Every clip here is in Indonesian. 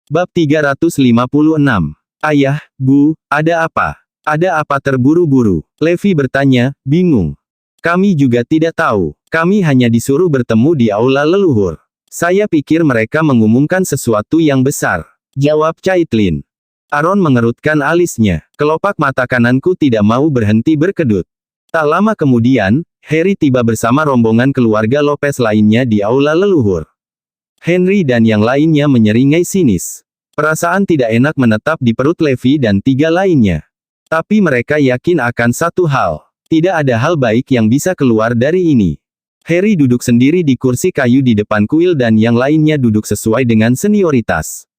Bab 356. Ayah, Bu, ada apa? Ada apa terburu-buru? Levi bertanya, bingung. Kami juga tidak tahu. Kami hanya disuruh bertemu di aula leluhur. Saya pikir mereka mengumumkan sesuatu yang besar. Jawab Caitlin. Aaron mengerutkan alisnya. Kelopak mata kananku tidak mau berhenti berkedut. Tak lama kemudian, Harry tiba bersama rombongan keluarga Lopez lainnya di aula leluhur. Henry dan yang lainnya menyeringai sinis. Perasaan tidak enak menetap di perut Levi dan tiga lainnya. Tapi mereka yakin akan satu hal. Tidak ada hal baik yang bisa keluar dari ini. Harry duduk sendiri di kursi kayu di depan kuil dan yang lainnya duduk sesuai dengan senioritas.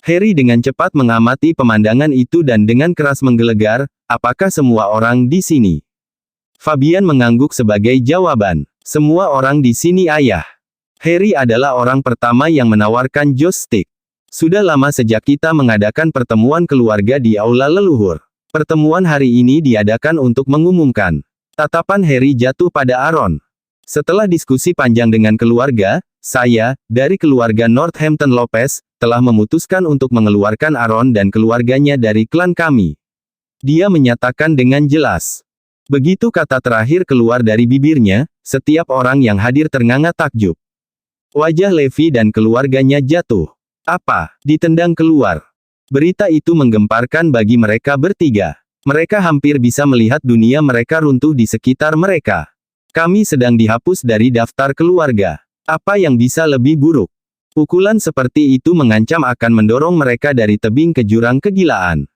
Harry dengan cepat mengamati pemandangan itu dan dengan keras menggelegar, apakah semua orang di sini? Fabian mengangguk sebagai jawaban. Semua orang di sini ayah. Harry adalah orang pertama yang menawarkan joystick. Sudah lama sejak kita mengadakan pertemuan keluarga di aula leluhur. Pertemuan hari ini diadakan untuk mengumumkan. Tatapan Harry jatuh pada Aaron. Setelah diskusi panjang dengan keluarga, saya, dari keluarga Northampton Lopez, telah memutuskan untuk mengeluarkan Aaron dan keluarganya dari klan kami. Dia menyatakan dengan jelas. Begitu kata terakhir keluar dari bibirnya, setiap orang yang hadir ternganga takjub. Wajah Levi dan keluarganya jatuh. Apa? Ditendang keluar. Berita itu menggemparkan bagi mereka bertiga. Mereka hampir bisa melihat dunia mereka runtuh di sekitar mereka. Kami sedang dihapus dari daftar keluarga. Apa yang bisa lebih buruk? Pukulan seperti itu mengancam akan mendorong mereka dari tebing ke jurang kegilaan.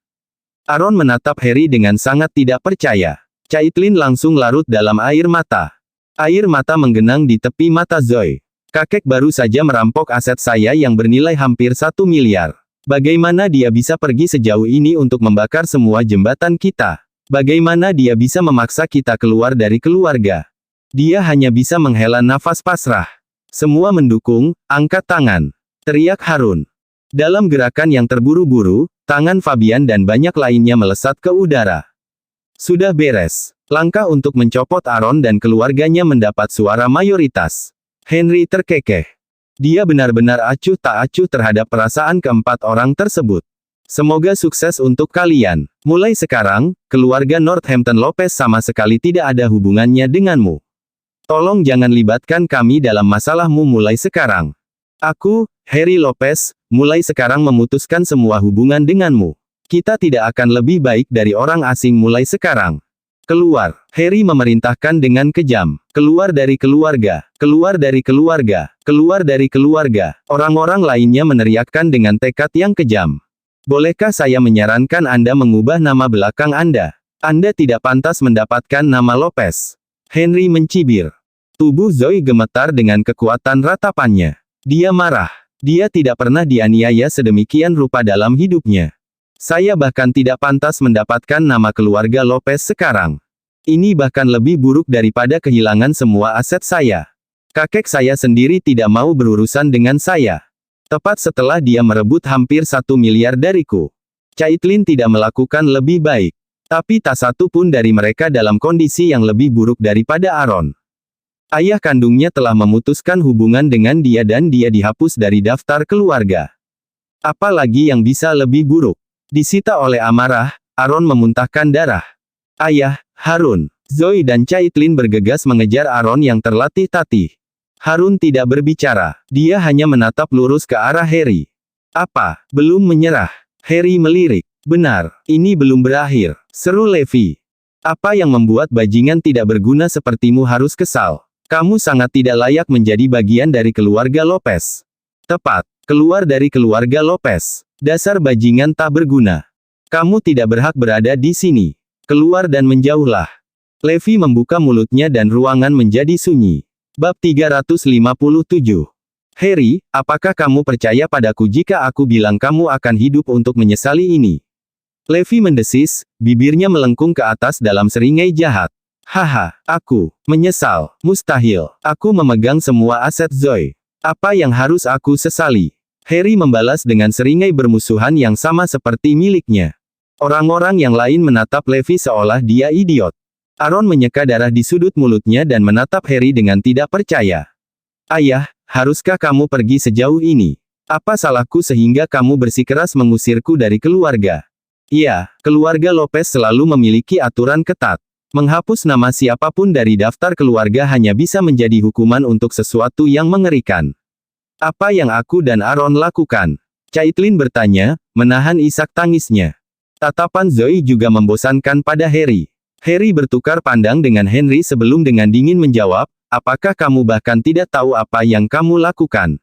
Aaron menatap Harry dengan sangat tidak percaya. Caitlin langsung larut dalam air mata. Air mata menggenang di tepi mata Zoe. Kakek baru saja merampok aset saya yang bernilai hampir 1 miliar. Bagaimana dia bisa pergi sejauh ini untuk membakar semua jembatan kita? Bagaimana dia bisa memaksa kita keluar dari keluarga? Dia hanya bisa menghela nafas pasrah. Semua mendukung, angkat tangan. Teriak Harun. Dalam gerakan yang terburu-buru, tangan Fabian dan banyak lainnya melesat ke udara. Sudah beres. Langkah untuk mencopot Aaron dan keluarganya mendapat suara mayoritas. Henry terkekeh. Dia benar-benar acuh tak acuh terhadap perasaan keempat orang tersebut. Semoga sukses untuk kalian. Mulai sekarang, keluarga Northampton Lopez sama sekali tidak ada hubungannya denganmu. Tolong jangan libatkan kami dalam masalahmu mulai sekarang. Aku, Harry Lopez, mulai sekarang memutuskan semua hubungan denganmu. Kita tidak akan lebih baik dari orang asing mulai sekarang. Keluar. Harry memerintahkan dengan kejam. Keluar dari keluarga. Keluar dari keluarga. Keluar dari keluarga. Orang-orang lainnya meneriakkan dengan tekad yang kejam. Bolehkah saya menyarankan Anda mengubah nama belakang Anda? Anda tidak pantas mendapatkan nama Lopez. Henry mencibir. Tubuh Zoe gemetar dengan kekuatan ratapannya. Dia marah. Dia tidak pernah dianiaya sedemikian rupa dalam hidupnya. Saya bahkan tidak pantas mendapatkan nama keluarga Lopez sekarang. Ini bahkan lebih buruk daripada kehilangan semua aset saya. Kakek saya sendiri tidak mau berurusan dengan saya. Tepat setelah dia merebut hampir 1 miliar dariku. Caitlin tidak melakukan lebih baik. Tapi tak satu pun dari mereka dalam kondisi yang lebih buruk daripada Aaron. Ayah kandungnya telah memutuskan hubungan dengan dia dan dia dihapus dari daftar keluarga. Apalagi yang bisa lebih buruk? Disita oleh amarah, Aaron memuntahkan darah. Ayah, Harun. Zoe dan Caitlin bergegas mengejar Aaron yang terlatih-tatih. Harun tidak berbicara. Dia hanya menatap lurus ke arah Harry. Apa? Belum menyerah? Harry melirik. Benar, ini belum berakhir. Seru Levi. Apa yang membuat bajingan tidak berguna sepertimu harus kesal? Kamu sangat tidak layak menjadi bagian dari keluarga Lopez. Tepat. Keluar dari keluarga Lopez. Dasar bajingan tak berguna. Kamu tidak berhak berada di sini. Keluar dan menjauhlah. Levi membuka mulutnya dan ruangan menjadi sunyi. Bab 357. Harry, apakah kamu percaya padaku jika aku bilang kamu akan hidup untuk menyesali ini? Levi mendesis, bibirnya melengkung ke atas dalam seringai jahat. Haha, aku menyesal. Mustahil. Aku memegang semua aset Zoe. Apa yang harus aku sesali? Harry membalas dengan seringai bermusuhan yang sama seperti miliknya. Orang-orang yang lain menatap Levi seolah dia idiot. Aaron menyeka darah di sudut mulutnya dan menatap Harry dengan tidak percaya. Ayah, haruskah kamu pergi sejauh ini? Apa salahku sehingga kamu bersikeras mengusirku dari keluarga? Iya, keluarga Lopez selalu memiliki aturan ketat. Menghapus nama siapapun dari daftar keluarga hanya bisa menjadi hukuman untuk sesuatu yang mengerikan. Apa yang aku dan Aaron lakukan? Caitlin bertanya, menahan isak tangisnya. Tatapan Zoe juga membosankan pada Harry. Harry bertukar pandang dengan Henry sebelum dengan dingin menjawab, apakah kamu bahkan tidak tahu apa yang kamu lakukan?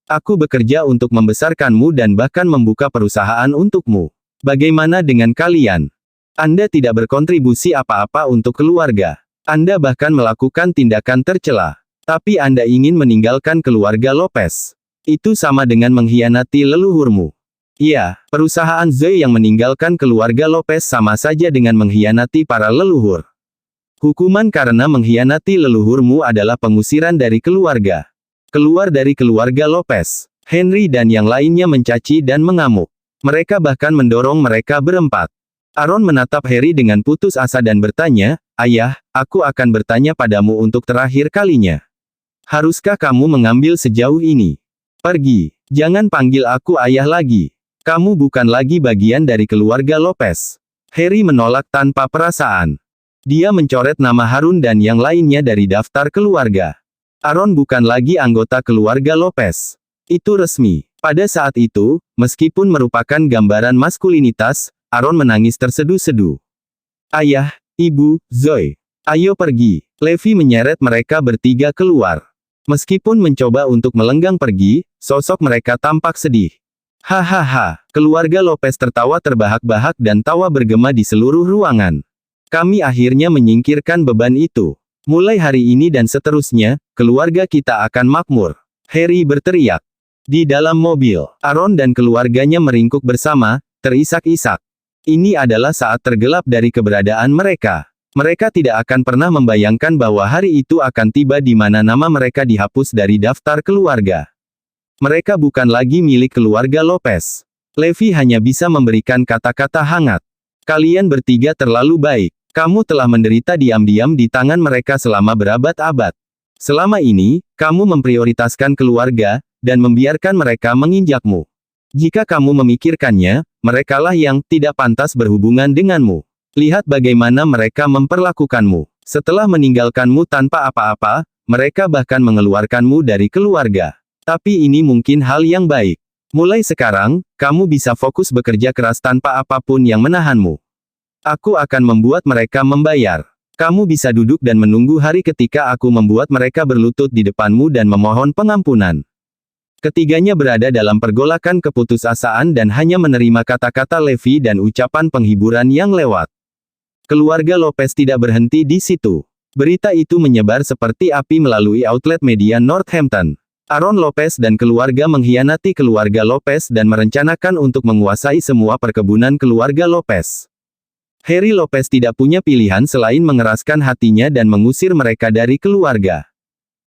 Aku bekerja untuk membesarkanmu dan bahkan membuka perusahaan untukmu. Bagaimana dengan kalian? Anda tidak berkontribusi apa-apa untuk keluarga. Anda bahkan melakukan tindakan tercela. Tapi Anda ingin meninggalkan keluarga Lopez. Itu sama dengan mengkhianati leluhurmu. Iya, perusahaan Zoe yang meninggalkan keluarga Lopez sama saja dengan mengkhianati para leluhur. Hukuman karena mengkhianati leluhurmu adalah pengusiran dari keluarga. Keluar dari keluarga Lopez. Henry dan yang lainnya mencaci dan mengamuk. Mereka bahkan mendorong mereka berempat. Aaron menatap Harry dengan putus asa dan bertanya, Ayah, aku akan bertanya padamu untuk terakhir kalinya. Haruskah kamu mengambil sejauh ini? Pergi. Jangan panggil aku ayah lagi. Kamu bukan lagi bagian dari keluarga Lopez. Harry menolak tanpa perasaan. Dia mencoret nama Harun dan yang lainnya dari daftar keluarga. Aaron bukan lagi anggota keluarga Lopez. Itu resmi. Pada saat itu, meskipun merupakan gambaran maskulinitas, Aaron menangis terseduh-seduh. Ayah, Ibu, Zoe. Ayo pergi. Levi menyeret mereka bertiga keluar. Meskipun mencoba untuk melenggang pergi, sosok mereka tampak sedih. Hahaha, keluarga Lopez tertawa terbahak-bahak dan tawa bergema di seluruh ruangan. Kami akhirnya menyingkirkan beban itu. Mulai hari ini dan seterusnya, keluarga kita akan makmur. Harry berteriak. Di dalam mobil, Aaron dan keluarganya meringkuk bersama, terisak-isak. Ini adalah saat tergelap dari keberadaan mereka. Mereka tidak akan pernah membayangkan bahwa hari itu akan tiba di mana nama mereka dihapus dari daftar keluarga. Mereka bukan lagi milik keluarga Lopez. Levi hanya bisa memberikan kata-kata hangat. Kalian bertiga terlalu baik. Kamu telah menderita diam-diam di tangan mereka selama berabad-abad. Selama ini, kamu memprioritaskan keluarga, dan membiarkan mereka menginjakmu. Jika kamu memikirkannya, merekalah yang tidak pantas berhubungan denganmu. Lihat bagaimana mereka memperlakukanmu. Setelah meninggalkanmu tanpa apa-apa, mereka bahkan mengeluarkanmu dari keluarga. Tapi ini mungkin hal yang baik. Mulai sekarang, kamu bisa fokus bekerja keras tanpa apapun yang menahanmu. Aku akan membuat mereka membayar. Kamu bisa duduk dan menunggu hari ketika aku membuat mereka berlutut di depanmu dan memohon pengampunan. Ketiganya berada dalam pergolakan keputusasaan dan hanya menerima kata-kata Levi dan ucapan penghiburan yang lewat. Keluarga Lopez tidak berhenti di situ. Berita itu menyebar seperti api melalui outlet media Northampton. Aaron Lopez dan keluarga mengkhianati keluarga Lopez dan merencanakan untuk menguasai semua perkebunan keluarga Lopez. Harry Lopez tidak punya pilihan selain mengeraskan hatinya dan mengusir mereka dari keluarga.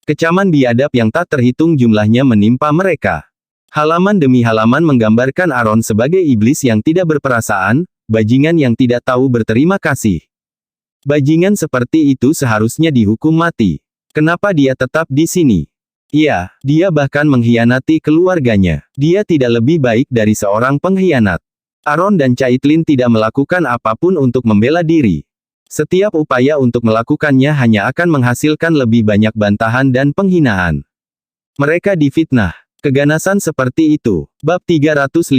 Kecaman biadab yang tak terhitung jumlahnya menimpa mereka. Halaman demi halaman menggambarkan Aaron sebagai iblis yang tidak berperasaan, bajingan yang tidak tahu berterima kasih. Bajingan seperti itu seharusnya dihukum mati. Kenapa dia tetap di sini? Iya, dia bahkan mengkhianati keluarganya. Dia tidak lebih baik dari seorang pengkhianat. Aaron dan Caitlin tidak melakukan apapun untuk membela diri. Setiap upaya untuk melakukannya hanya akan menghasilkan lebih banyak bantahan dan penghinaan. Mereka difitnah. Keganasan seperti itu. Bab 358.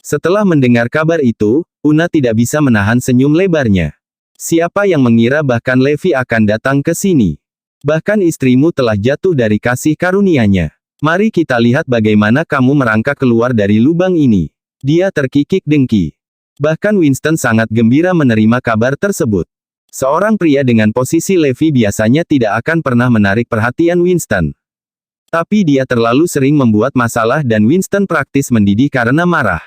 Setelah mendengar kabar itu, Una tidak bisa menahan senyum lebarnya. Siapa yang mengira bahkan Levi akan datang ke sini? Bahkan istrimu telah jatuh dari kasih karunia-Nya. Mari kita lihat bagaimana kamu merangkak keluar dari lubang ini. Dia terkikik dengki. Bahkan Winston sangat gembira menerima kabar tersebut. Seorang pria dengan posisi Levi biasanya tidak akan pernah menarik perhatian Winston. Tapi dia terlalu sering membuat masalah dan Winston praktis mendidih karena marah.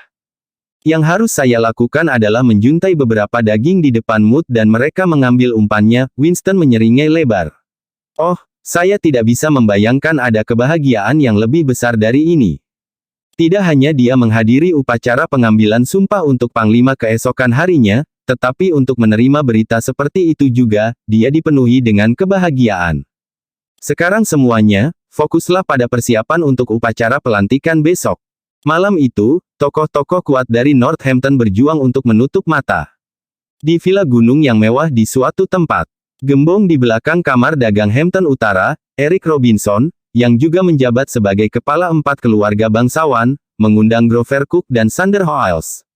Yang harus saya lakukan adalah menjuntai beberapa daging di depan Mood dan mereka mengambil umpannya, Winston menyeringai lebar. Oh, saya tidak bisa membayangkan ada kebahagiaan yang lebih besar dari ini. Tidak hanya dia menghadiri upacara pengambilan sumpah untuk Panglima keesokan harinya, tetapi untuk menerima berita seperti itu juga, dia dipenuhi dengan kebahagiaan. Sekarang semuanya, fokuslah pada persiapan untuk upacara pelantikan besok. Malam itu, tokoh-tokoh kuat dari Northampton berjuang untuk menutup mata. Di villa gunung yang mewah di suatu tempat. Gembong di belakang kamar dagang Hampton Utara, Eric Robinson, yang juga menjabat sebagai kepala 4 keluarga bangsawan, mengundang Grover Cook dan Sander Hoyles.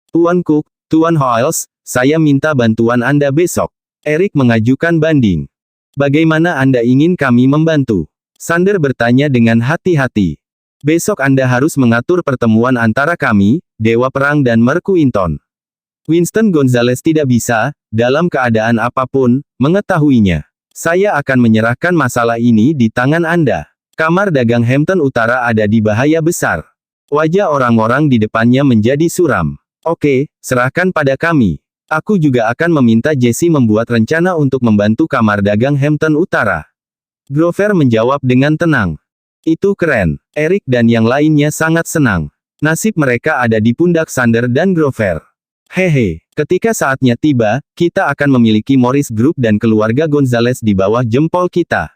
Tuan Cook, Tuan Hoyles, saya minta bantuan Anda besok. Eric mengajukan banding. Bagaimana Anda ingin kami membantu? Sander bertanya dengan hati-hati. Besok Anda harus mengatur pertemuan antara kami, Dewa Perang dan Mercuinton. Winston Gonzales tidak bisa, dalam keadaan apapun, mengetahuinya. Saya akan menyerahkan masalah ini di tangan Anda. Kamar dagang Hampton Utara ada di bahaya besar. Wajah orang-orang di depannya menjadi suram. Oke, serahkan pada kami. Aku juga akan meminta Jesse membuat rencana untuk membantu kamar dagang Hampton Utara. Grover menjawab dengan tenang. Itu keren. Eric dan yang lainnya sangat senang. Nasib mereka ada di pundak Sander dan Grover. Hehe, ketika saatnya tiba, kita akan memiliki Morris Group dan keluarga Gonzales di bawah jempol kita.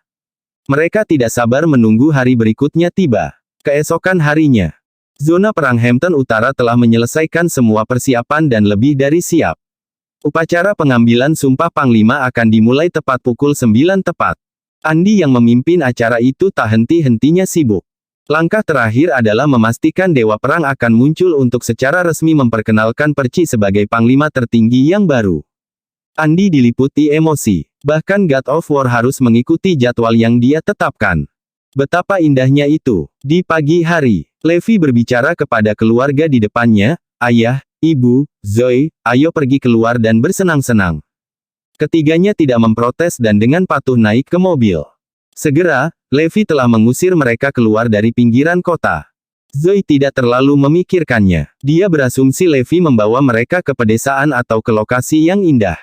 Mereka tidak sabar menunggu hari berikutnya tiba. Keesokan harinya, zona perang Hampton Utara telah menyelesaikan semua persiapan dan lebih dari siap. Upacara pengambilan sumpah Panglima akan dimulai tepat pukul 9 tepat. Andy yang memimpin acara itu tak henti-hentinya sibuk. Langkah terakhir adalah memastikan Dewa Perang akan muncul untuk secara resmi memperkenalkan Percy sebagai Panglima tertinggi yang baru. Andy diliputi emosi. Bahkan God of War harus mengikuti jadwal yang dia tetapkan. Betapa indahnya itu. Di pagi hari, Levi berbicara kepada keluarga di depannya, Ayah, Ibu, Zoe, ayo pergi keluar dan bersenang-senang. Ketiganya tidak memprotes dan dengan patuh naik ke mobil. Segera, Levi telah mengusir mereka keluar dari pinggiran kota. Zoe tidak terlalu memikirkannya. Dia berasumsi Levi membawa mereka ke pedesaan atau ke lokasi yang indah.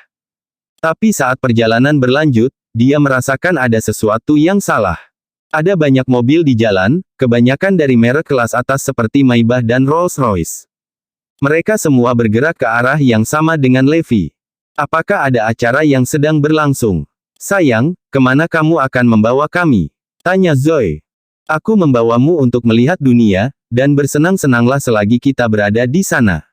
Tapi saat perjalanan berlanjut, dia merasakan ada sesuatu yang salah. Ada banyak mobil di jalan, kebanyakan dari merek kelas atas seperti Maybach dan Rolls-Royce. Mereka semua bergerak ke arah yang sama dengan Levi. Apakah ada acara yang sedang berlangsung? Sayang, kemana kamu akan membawa kami? Tanya Zoe. Aku membawamu untuk melihat dunia, dan bersenang-senanglah selagi kita berada di sana.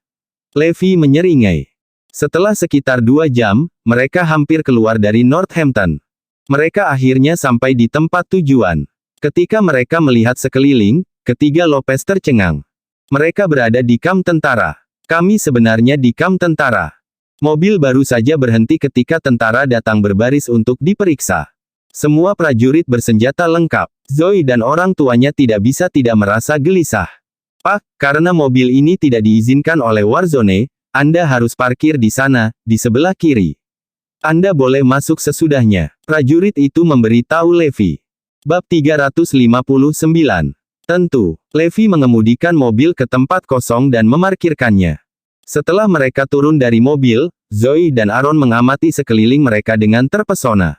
Levi menyeringai. Setelah sekitar 2 jam, mereka hampir keluar dari Northampton. Mereka akhirnya sampai di tempat tujuan. Ketika mereka melihat sekeliling, ketiga Lopez tercengang. Mereka berada di kamp tentara. Kami sebenarnya di kamp tentara. Mobil baru saja berhenti ketika tentara datang berbaris untuk diperiksa. Semua prajurit bersenjata lengkap. Zoe dan orang tuanya tidak bisa tidak merasa gelisah. Pak, karena mobil ini tidak diizinkan oleh Warzone, Anda harus parkir di sana, di sebelah kiri. Anda boleh masuk sesudahnya. Prajurit itu memberitahu Levi. Bab 359. Tentu, Levi mengemudikan mobil ke tempat kosong dan memarkirkannya. Setelah mereka turun dari mobil, Zoe dan Aaron mengamati sekeliling mereka dengan terpesona.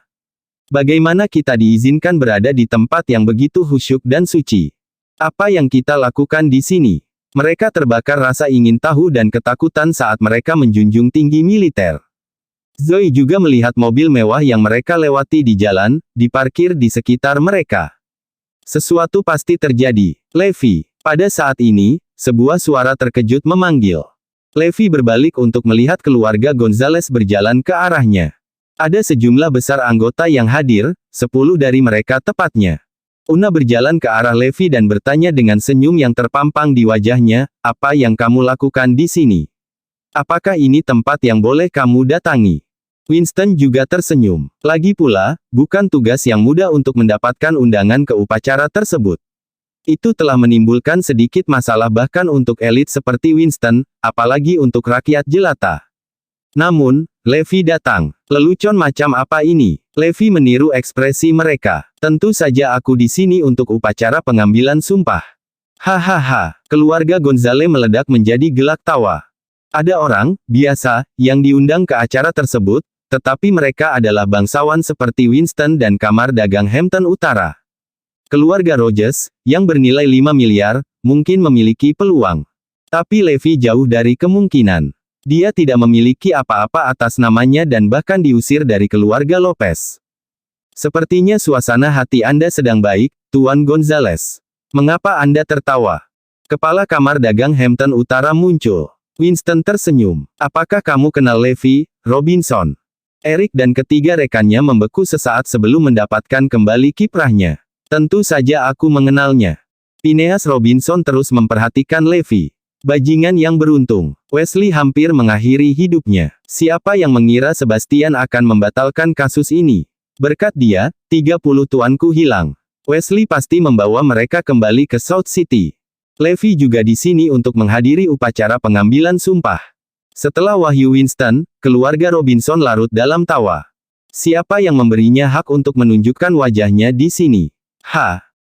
Bagaimana kita diizinkan berada di tempat yang begitu khusyuk dan suci? Apa yang kita lakukan di sini? Mereka terbakar rasa ingin tahu dan ketakutan saat mereka menjunjung tinggi militer. Zoe juga melihat mobil mewah yang mereka lewati di jalan, diparkir di sekitar mereka. Sesuatu pasti terjadi. Levi. Pada saat ini, sebuah suara terkejut memanggil. Levi berbalik untuk melihat keluarga Gonzales berjalan ke arahnya. Ada sejumlah besar anggota yang hadir, 10 dari mereka tepatnya. Una berjalan ke arah Levi dan bertanya dengan senyum yang terpampang di wajahnya, apa yang kamu lakukan di sini? Apakah ini tempat yang boleh kamu datangi? Winston juga tersenyum. Lagi pula, bukan tugas yang mudah untuk mendapatkan undangan ke upacara tersebut. Itu telah menimbulkan sedikit masalah bahkan untuk elit seperti Winston, apalagi untuk rakyat jelata. Namun, Levi datang. Lelucon macam apa ini? Levi meniru ekspresi mereka. Tentu saja aku di sini untuk upacara pengambilan sumpah. Hahaha, keluarga Gonzales meledak menjadi gelak tawa. Ada orang, biasa, yang diundang ke acara tersebut, tetapi mereka adalah bangsawan seperti Winston dan kamar dagang Hampton Utara. Keluarga Rogers, yang bernilai 5 miliar, mungkin memiliki peluang. Tapi Levi jauh dari kemungkinan. Dia tidak memiliki apa-apa atas namanya dan bahkan diusir dari keluarga Lopez. Sepertinya suasana hati Anda sedang baik, Tuan Gonzales. Mengapa Anda tertawa? Kepala kamar dagang Hampton Utara muncul. Winston tersenyum. Apakah kamu kenal Levi Robinson? Eric dan ketiga rekannya membeku sesaat sebelum mendapatkan kembali kiprahnya. Tentu saja aku mengenalnya. Phineas Robinson terus memperhatikan Levi. Bajingan yang beruntung. Wesley hampir mengakhiri hidupnya. Siapa yang mengira Sebastian akan membatalkan kasus ini? Berkat dia, 30 tuanku hilang. Wesley pasti membawa mereka kembali ke South City. Levi juga di sini untuk menghadiri upacara pengambilan sumpah. Setelah wahyu Winston, keluarga Robinson larut dalam tawa. Siapa yang memberinya hak untuk menunjukkan wajahnya di sini?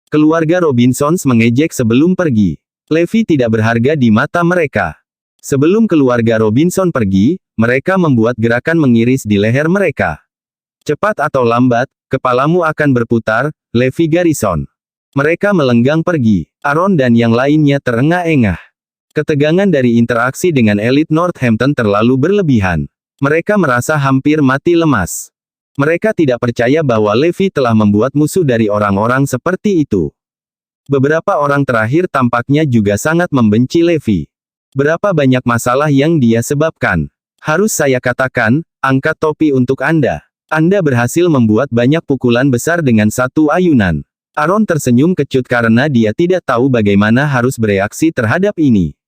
Keluarga Robinson mengejek sebelum pergi. Levi tidak berharga di mata mereka. Sebelum keluarga Robinson pergi, mereka membuat gerakan mengiris di leher mereka. Cepat atau lambat, kepalamu akan berputar, Levi Garrison. Mereka melenggang pergi. Aaron dan yang lainnya terengah-engah. Ketegangan dari interaksi dengan elit Northampton terlalu berlebihan. Mereka merasa hampir mati lemas. Mereka tidak percaya bahwa Levi telah membuat musuh dari orang-orang seperti itu. Beberapa orang terakhir tampaknya juga sangat membenci Levi. Berapa banyak masalah yang dia sebabkan. Harus saya katakan, angkat topi untuk Anda. Anda berhasil membuat banyak pukulan besar dengan satu ayunan. Aaron tersenyum kecut karena dia tidak tahu bagaimana harus bereaksi terhadap ini.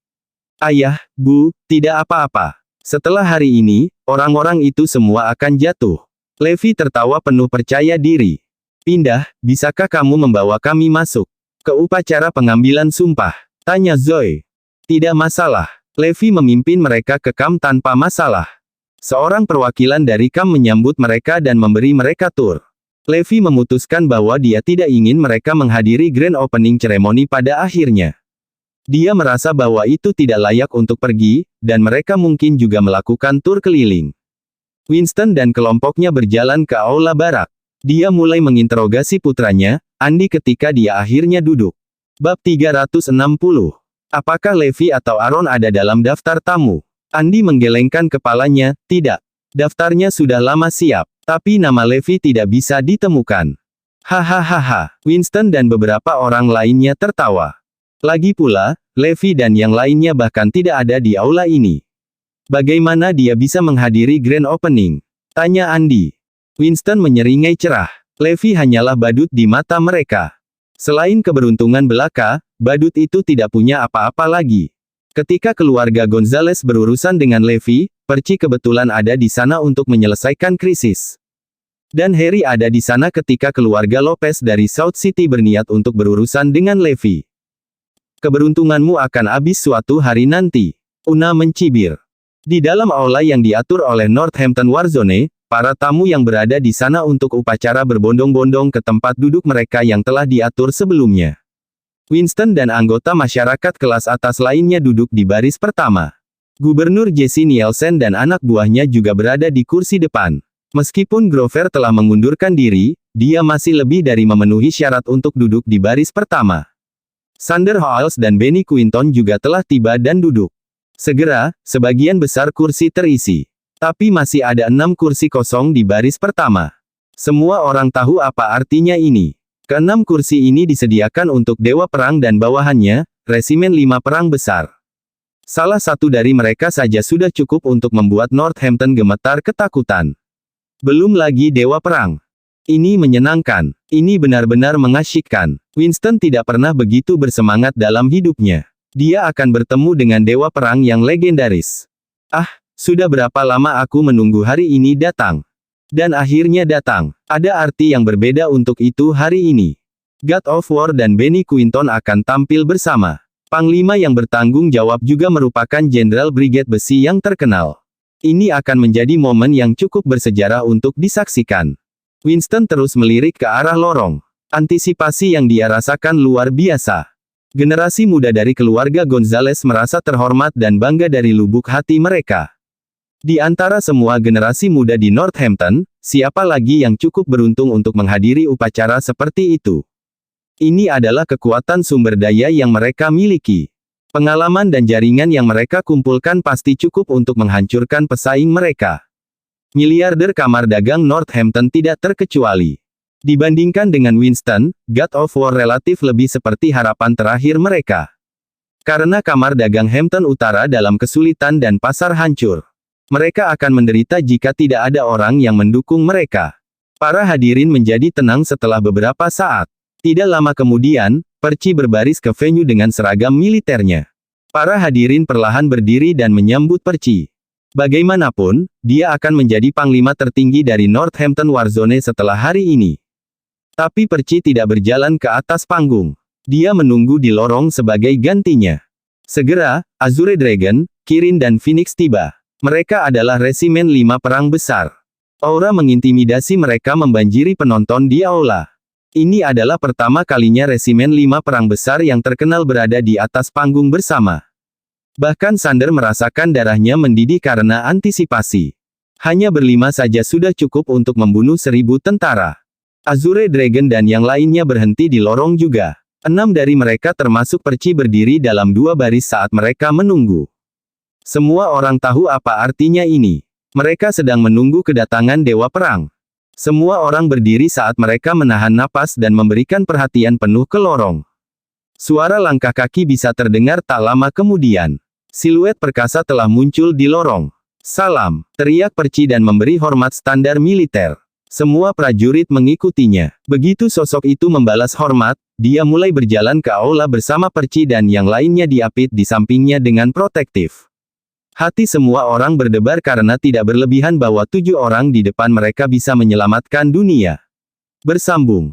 Ayah, Bu, tidak apa-apa. Setelah hari ini, orang-orang itu semua akan jatuh. Levi tertawa penuh percaya diri. Pindah, bisakah kamu membawa kami masuk ke upacara pengambilan sumpah? Tanya Zoe. Tidak masalah. Levi memimpin mereka ke kamp tanpa masalah. Seorang perwakilan dari kamp menyambut mereka dan memberi mereka tur. Levi memutuskan bahwa dia tidak ingin mereka menghadiri grand opening ceremony pada akhirnya. Dia merasa bahwa itu tidak layak untuk pergi, dan mereka mungkin juga melakukan tur keliling. Winston dan kelompoknya berjalan ke aula barak. Dia mulai menginterogasi putranya, Andy ketika dia akhirnya duduk. Bab 360. Apakah Levi atau Aaron ada dalam daftar tamu? Andy menggelengkan kepalanya, tidak. Daftarnya sudah lama siap, tapi nama Levi tidak bisa ditemukan. Hahaha. Winston dan beberapa orang lainnya tertawa. Lagi pula, Levi dan yang lainnya bahkan tidak ada di aula ini. Bagaimana dia bisa menghadiri grand opening? Tanya Andy. Winston menyeringai cerah. Levi hanyalah badut di mata mereka. Selain keberuntungan belaka, badut itu tidak punya apa-apa lagi. Ketika keluarga Gonzales berurusan dengan Levi, Percy kebetulan ada di sana untuk menyelesaikan krisis. Dan Harry ada di sana ketika keluarga Lopez dari South City berniat untuk berurusan dengan Levi. Keberuntunganmu akan habis suatu hari nanti. Una mencibir. Di dalam aula yang diatur oleh Northampton Warzone, para tamu yang berada di sana untuk upacara berbondong-bondong ke tempat duduk mereka yang telah diatur sebelumnya. Winston dan anggota masyarakat kelas atas lainnya duduk di baris pertama. Gubernur Jesse Nielsen dan anak buahnya juga berada di kursi depan. Meskipun Grover telah mengundurkan diri, dia masih lebih dari memenuhi syarat untuk duduk di baris pertama. Sander Howells dan Benny Quinton juga telah tiba dan duduk. Segera, sebagian besar kursi terisi. Tapi masih ada 6 kursi kosong di baris pertama. Semua orang tahu apa artinya ini. Keenam kursi ini disediakan untuk Dewa Perang dan bawahannya, Resimen 5 Perang Besar. Salah satu dari mereka saja sudah cukup untuk membuat Northampton gemetar ketakutan. Belum lagi Dewa Perang. Ini menyenangkan. Ini benar-benar mengasyikkan. Winston tidak pernah begitu bersemangat dalam hidupnya. Dia akan bertemu dengan Dewa Perang yang legendaris. Sudah berapa lama aku menunggu hari ini datang. Dan akhirnya datang. Ada arti yang berbeda untuk itu hari ini. God of War dan Benny Quinton akan tampil bersama. Panglima yang bertanggung jawab juga merupakan Jenderal Brigade Besi yang terkenal. Ini akan menjadi momen yang cukup bersejarah untuk disaksikan. Winston terus melirik ke arah lorong. Antisipasi yang dia rasakan luar biasa. Generasi muda dari keluarga Gonzales merasa terhormat dan bangga dari lubuk hati mereka. Di antara semua generasi muda di Northampton, siapa lagi yang cukup beruntung untuk menghadiri upacara seperti itu? Ini adalah kekuatan sumber daya yang mereka miliki. Pengalaman dan jaringan yang mereka kumpulkan pasti cukup untuk menghancurkan pesaing mereka. Miliarder kamar dagang Northampton tidak terkecuali. Dibandingkan dengan Winston, God of War relatif lebih seperti harapan terakhir mereka. Karena kamar dagang Hampton Utara dalam kesulitan dan pasar hancur. Mereka akan menderita jika tidak ada orang yang mendukung mereka. Para hadirin menjadi tenang setelah beberapa saat. Tidak lama kemudian, Percy berbaris ke venue dengan seragam militernya. Para hadirin perlahan berdiri dan menyambut Percy. Bagaimanapun, dia akan menjadi panglima tertinggi dari Northampton Warzone setelah hari ini. Tapi Percy tidak berjalan ke atas panggung. Dia menunggu di lorong sebagai gantinya. Segera, Azure Dragon, Kirin dan Phoenix tiba. Mereka adalah resimen 5 perang besar. Aura mengintimidasi mereka membanjiri penonton di aula. Ini adalah pertama kalinya resimen 5 perang besar yang terkenal berada di atas panggung bersama. Bahkan Sander merasakan darahnya mendidih karena antisipasi. Hanya berlima saja sudah cukup untuk membunuh 1000 tentara. Azure Dragon dan yang lainnya berhenti di lorong juga. 6 dari mereka termasuk Percy berdiri dalam 2 baris saat mereka menunggu. Semua orang tahu apa artinya ini. Mereka sedang menunggu kedatangan Dewa Perang. Semua orang berdiri saat mereka menahan napas dan memberikan perhatian penuh ke lorong. Suara langkah kaki bisa terdengar tak lama kemudian. Siluet perkasa telah muncul di lorong. "Salam," teriak Percy dan memberi hormat standar militer. Semua prajurit mengikutinya. Begitu sosok itu membalas hormat, dia mulai berjalan ke aula bersama Percy dan yang lainnya diapit di sampingnya dengan protektif. Hati semua orang berdebar karena tidak berlebihan bahwa 7 orang di depan mereka bisa menyelamatkan dunia. Bersambung.